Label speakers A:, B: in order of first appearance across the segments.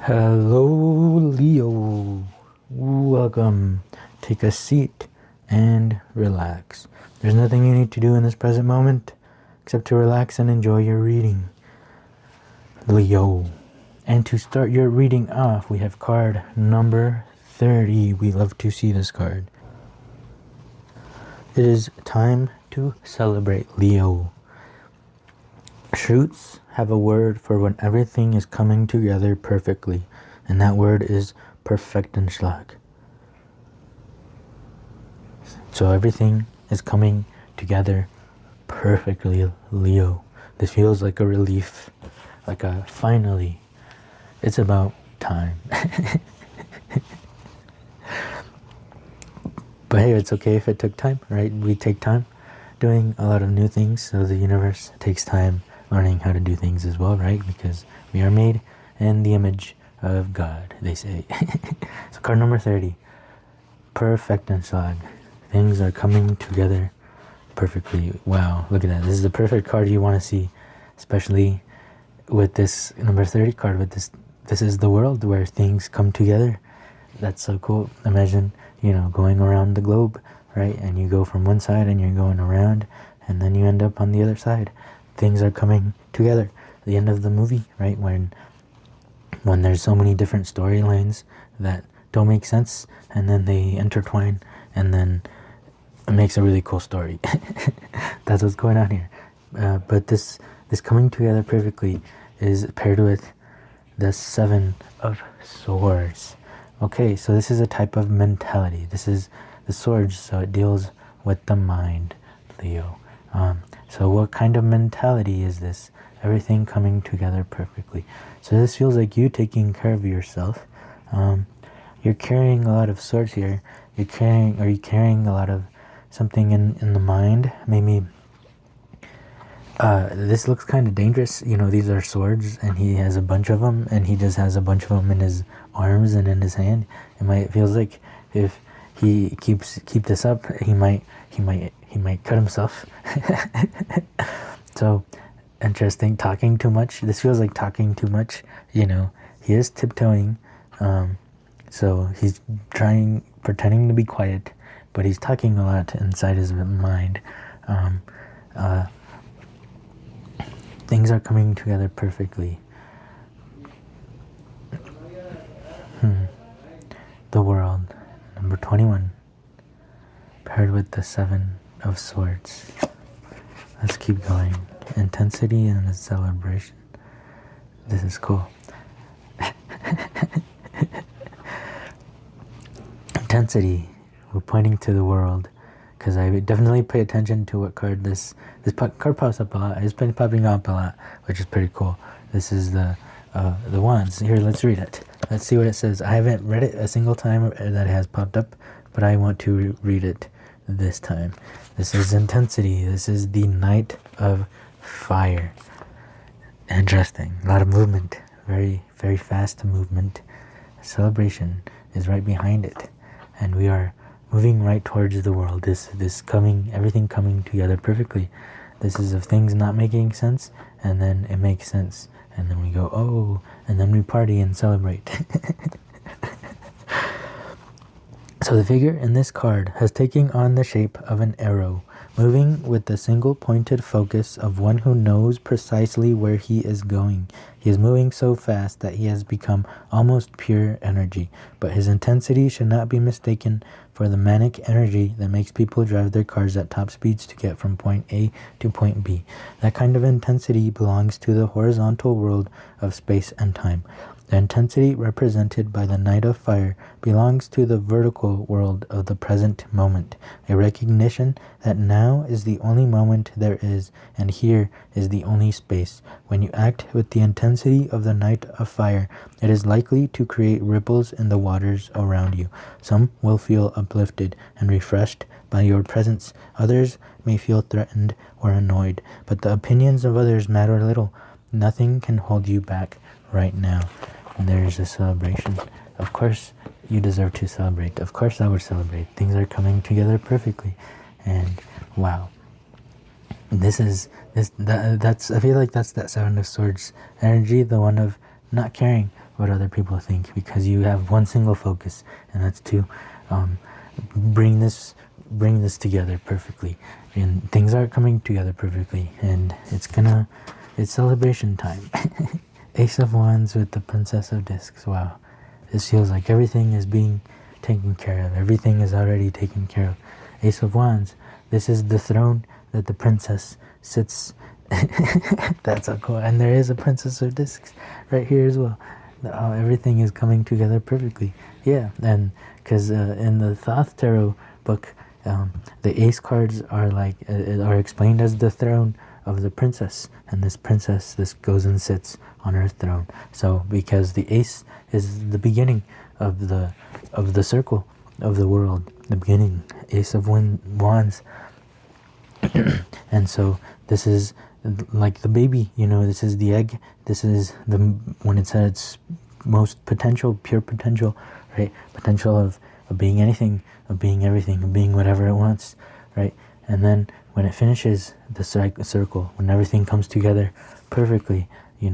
A: Hello, Leo. Welcome. Take a seat and relax. There's nothing you need to do in this present moment except to relax and enjoy your reading, Leo. And to start your reading off, we have card number 30. We love to see this card. It is time to celebrate, Leo. Shoots have a word for when everything is coming together perfectly, and that word is Perfektenslag. So everything is coming together perfectly, Leo. This feels like a relief, like a finally. It's about time. But hey, it's okay if it took time, right? We take time doing a lot of new things, so the universe takes time learning how to do things as well, right? Because we are made in the image of God, they say. So card number 30, Perfektenslag. Things are coming together perfectly. Wow, look at that. This is the perfect card you want to see, especially with this number 30 card. With this is the world where things come together. That's so cool. Imagine, going around the globe, right? And you go from one side and you're going around, and then you end up on the other side. Things are coming together. The end of the movie, right? When there's so many different storylines that don't make sense, and then they intertwine, and then it makes a really cool story. That's what's going on here. But this coming together perfectly is paired with the 7 of Swords. Okay, so this is a type of mentality. This is the swords, so it deals with the mind, Leo. So what kind of mentality is this? Everything coming together perfectly. So this feels like you taking care of yourself. You're carrying a lot of swords here. Are you carrying a lot of something in the mind? Maybe this looks kind of dangerous. These are swords, and he has a bunch of them, and he just has a bunch of them in his arms and in his hand. It feels like if he keep this up, he might cut himself. So interesting. Talking too much. This feels like talking too much. He is tiptoeing. So he's pretending to be quiet, but he's talking a lot inside his mind. Things are coming together perfectly. The world, number 21, paired with the 7 of Swords. Let's keep going. Intensity and a celebration. This is cool. Intensity. We're pointing to the world, because I definitely pay attention to what card this card pops up a lot. It's been popping up a lot, which is pretty cool. This is the Wands. Here, let's read it. Let's see what it says. I haven't read it a single time that it has popped up, but I want to read it this time. This is intensity. This is the Knight of Fire. Interesting. A lot of movement. Very, very fast movement. Celebration is right behind it, and we are moving right towards the world. Everything coming together perfectly. This is of things not making sense, and then it makes sense, and then we go, oh, and then we party and celebrate. So the figure in this card has taken on the shape of an arrow, moving with the single pointed focus of one who knows precisely where he is going. He is moving so fast that he has become almost pure energy, but his intensity should not be mistaken for the manic energy that makes people drive their cars at top speeds to get from point A to point B. That kind of intensity belongs to the horizontal world of space and time. The intensity represented by the Knight of Fire belongs to the vertical world of the present moment, a recognition that now is the only moment there is, and here is the only space. When you act with the intensity of the Knight of Fire, it is likely to create ripples in the waters around you. Some will feel uplifted and refreshed by your presence. Others may feel threatened or annoyed, but the opinions of others matter little. Nothing can hold you back right now. And there's a celebration. Of course you deserve to celebrate. Of course I would celebrate. Things are coming together perfectly. And wow. I feel like that's that 7 of Swords energy, the one of not caring what other people think, because you have one single focus, and that's to bring this together perfectly. And things are coming together perfectly, and it's celebration time. Ace of Wands with the Princess of Discs. Wow, this feels like everything is being taken care of. Everything is already taken care of. Ace of Wands, this is the throne that the princess sits. That's so cool. And there is a Princess of Discs right here as well. Everything is coming together perfectly. Yeah, and because in the Thoth Tarot book, the ace cards are are explained as the throne of the princess, and this princess, this goes and sits on her throne. So because the ace is the beginning of the circle of the world, the beginning, Ace of Wands. And so this is like the baby, this is the egg, this is when it's at its most potential, pure potential, right? Potential of being anything, of being everything, of being whatever it wants, right? And then when it finishes the circle, when everything comes together perfectly, it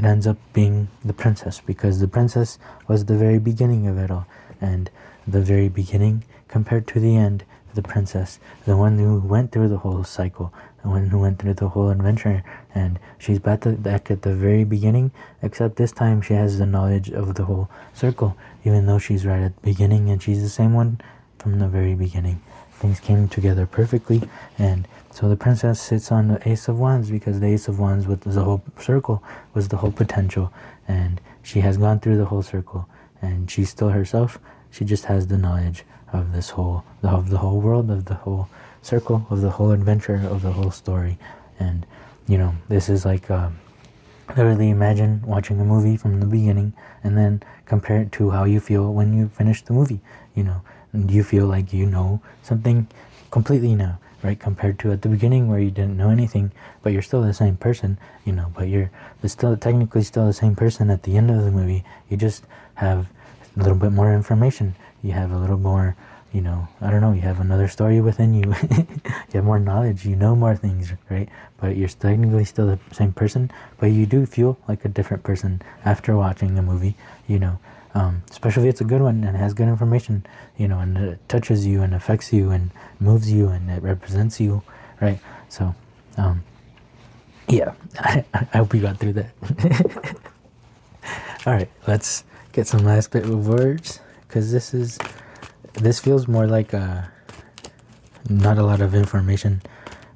A: ends up being the princess, because the princess was the very beginning of it all, and the very beginning compared to the end, the princess, the one who went through the whole cycle, the one who went through the whole adventure, and she's back at the very beginning, except this time she has the knowledge of the whole circle, even though she's right at the beginning, and she's the same one from the very beginning. Things came together perfectly, and so the princess sits on the Ace of Wands, because the Ace of Wands with the whole circle was the whole potential, and she has gone through the whole circle, and she's still herself. She just has the knowledge of the whole world, of the whole circle, of the whole adventure, of the whole story. And this is like literally imagine watching a movie from the beginning and then compare it to how you feel when you finish the movie. And you feel like something completely now, right? Compared to at the beginning where you didn't know anything, but you're still the same person, but you're still technically still the same person at the end of the movie. You just have a little bit more information. You have a little more, I don't know, you have another story within you. You have more knowledge, more things, right? But you're technically still the same person, but you do feel like a different person after watching the movie, especially if it's a good one and it has good information, and it touches you and affects you and moves you and it represents you, right? So, yeah, I hope we got through that. All right, let's get some last bit of words, because this feels more like not a lot of information,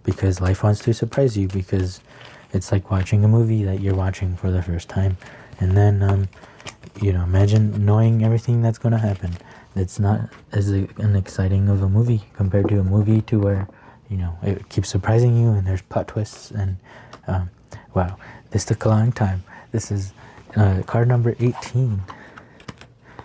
A: because life wants to surprise you, because it's like watching a movie that you're watching for the first time, and then imagine knowing everything that's going to happen. It's not as an exciting of a movie compared to a movie to where it keeps surprising you and there's plot twists, and wow, this took a long time. This is card number 18.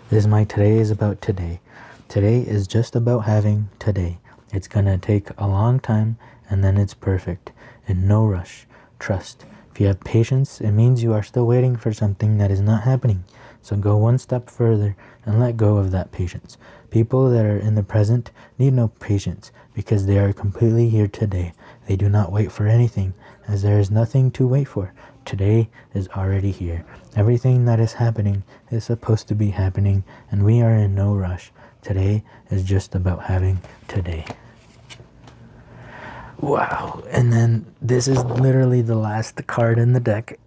A: This is my today is about today. Today is just about having today. It's gonna take a long time, and then it's perfect. And no rush. Trust. If you have patience, it means you are still waiting for something that is not happening. So go one step further and let go of that patience. People that are in the present need no patience, because they are completely here today. They do not wait for anything, as there is nothing to wait for. Today is already here. Everything that is happening is supposed to be happening, and we are in no rush. Today is just about having today. Wow. And then this is literally the last card in the deck.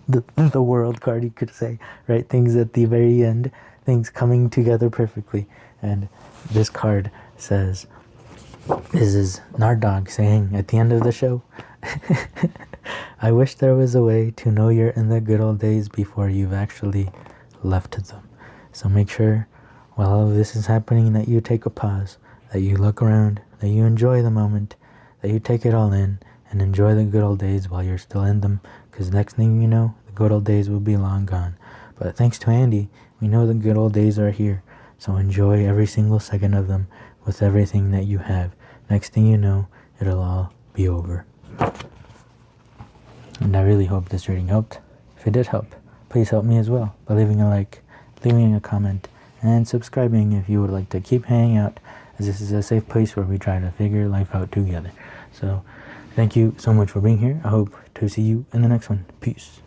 A: the world card, you could say, right? Things at the very end, things coming together perfectly. And this card says, this is Nardog saying at the end of the show, I wish there was a way to know you're in the good old days before you've actually left them. So make sure while all of this is happening that you take a pause, that you look around, that you enjoy the moment, that you take it all in and enjoy the good old days while you're still in them, because next thing you know, the good old days will be long gone. But thanks to Andy, we know the good old days are here, so enjoy every single second of them with everything that you have. Next thing you know, it'll all be over. And I really hope this reading helped. If it did help, please help me as well by leaving a like, leaving a comment, and subscribing if you would like to keep hanging out, as this is a safe place where we try to figure life out together. So thank you so much for being here. I hope to see you in the next one. Peace.